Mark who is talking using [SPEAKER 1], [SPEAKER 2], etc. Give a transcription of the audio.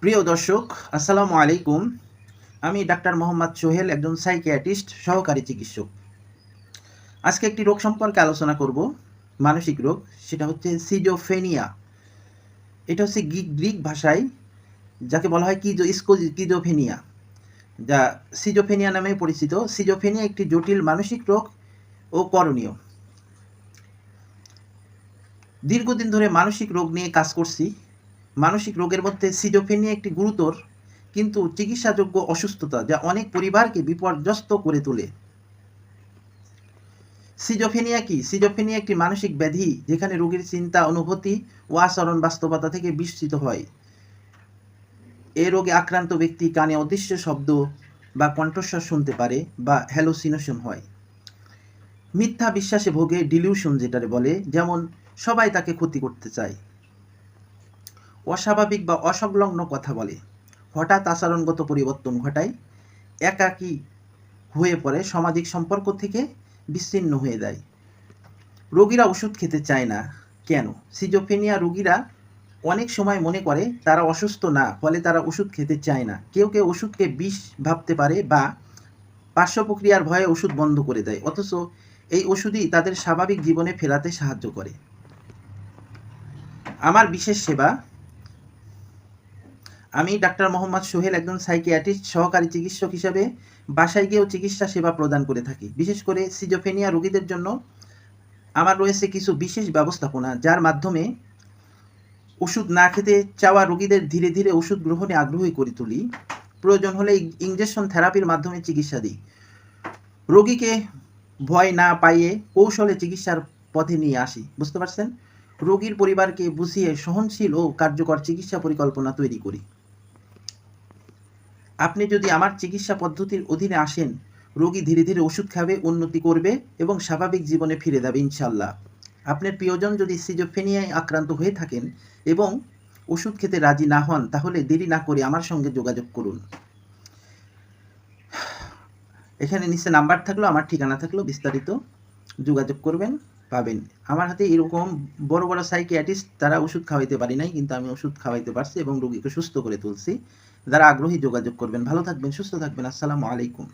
[SPEAKER 1] প্রিয় দর্শক, আসসালামু আলাইকুম। আমি ডাক্তার মোহাম্মদ সোহেল, একজন সাইকিয়াট্রিস্ট, সহকারী চিকিৎসক। আজকে একটি রোগ সম্পর্কে আলোচনা করব, মানসিক রোগ। সেটা হচ্ছে সিজোফ্রেনিয়া। এটা হচ্ছে গ্রিক ভাষায় যাকে বলা হয় কিজোফেনিয়া, যা সিজোফেনিয়া নামে পরিচিত। সিজোফেনিয়া একটি জটিল মানসিক রোগ ও করণীয়। দীর্ঘদিন ধরে মানসিক রোগ নিয়ে কাজ করছি। মানসিক রোগের মধ্যে সিজোফ্রেনিয়া একটি গুরুতর কিন্তু চিকিৎসাযোগ্য অসুস্থতা, যা অনেক পরিবারকে বিপর্যস্ত করে তোলে। সিজোফ্রেনিয়া কি? সিজোফ্রেনিয়া একটি মানসিক ব্যাধি যেখানে রোগীর চিন্তা, অনুভূতি ও আচরণ বাস্তবতা থেকে বিস্মৃত হয়। এ রোগে আক্রান্ত ব্যক্তি কানে অদৃশ্য শব্দ বা কণ্ঠস্বর শুনতে পারে বা হ্যালোসিনেশন হয়। মিথ্যা বিশ্বাসে ভোগে, ডিলিউশন যেটারে বলে, যেমন সবাই তাকে ক্ষতি করতে চায়। অস্বাভাবিক বা অসংলগ্ন কথা বলে, হঠাৎ আচরণগত পরিবর্তন ঘটায়, একাকী হয়ে পড়ে, সামাজিক সম্পর্ক থেকে বিচ্ছিন্ন হয়ে যায়। রোগীরা ওষুধ খেতে চায় না কেন? সিজোফ্রেনিয়া রোগীরা অনেক সময় মনে করে তারা অসুস্থ না, ফলে তারা ওষুধ খেতে চায় না। কেউ কেউ ওষুধকে বিষ ভাবতে পারে বা পার্শ্ব প্রক্রিয়ার ভয়ে ওষুধ বন্ধ করে দেয়, অথচ এই ওষুধই তাদের স্বাভাবিক জীবনে ফেরাতে সাহায্য করে। আমার বিশেষ সেবা। আমি ডাক্তার মোহাম্মদ সোহেল, একজন সাইকিয়াট্রিস্ট, সহকারী চিকিৎসক হিসাবে বাসায় গিয়েও চিকিৎসা সেবা প্রদান করে থাকি। বিশেষ করে সিজোফ্রেনিয়া রোগীদের জন্য আমার রয়েছে কিছু বিশেষ ব্যবস্থাপনা, যার মাধ্যমে ওষুধ না খেতে চাওয়া রোগীদের ধীরে ধীরে ওষুধ গ্রহণে আগ্রহী করে তুলি। প্রয়োজন হলে ইনজেকশন থেরাপির মাধ্যমে চিকিৎসা দিই। রোগীকে ভয় না পাইয়ে কৌশলে চিকিৎসার পথে নিয়ে আসি। বুঝতে পারছেন? রোগীর পরিবারকে বুঝিয়ে সহনশীল ও কার্যকর চিকিৎসা পরিকল্পনা তৈরি করি। আপনি যদি আমার চিকিৎসা পদ্ধতির অধীনে আসেন, রোগী ধীরে ধীরে ওষুধ খাবে, উন্নতি করবে এবং স্বাভাবিক জীবনে ফিরে যাবে ইনশাল্লাহ। আপনার প্রিয়জন যদি সিজোফ্রেনিয়ায় আক্রান্ত হয়ে থাকেন এবং ওষুধ খেতে রাজি না হন, তাহলে দেরি না করে আমার সঙ্গে যোগাযোগ করুন। এখানে নিচে নাম্বার থাকলো, আমার ঠিকানা থাকলো, বিস্তারিত যোগাযোগ করবেন, পাবেন। আমার হাতে এরকম বড় বড় সাইকিয়াট্রিস্ট, তারা ওষুধ খাওয়াইতে পারি নাই, কিন্তু আমি ওষুধ খাওয়াইতে পারছি এবং রোগীকে সুস্থ করে তুলছি। যারা আগ্রহী যোগাযোগ করবেন। ভালো থাকবেন, সুস্থ থাকবেন। আসসালামু আলাইকুম।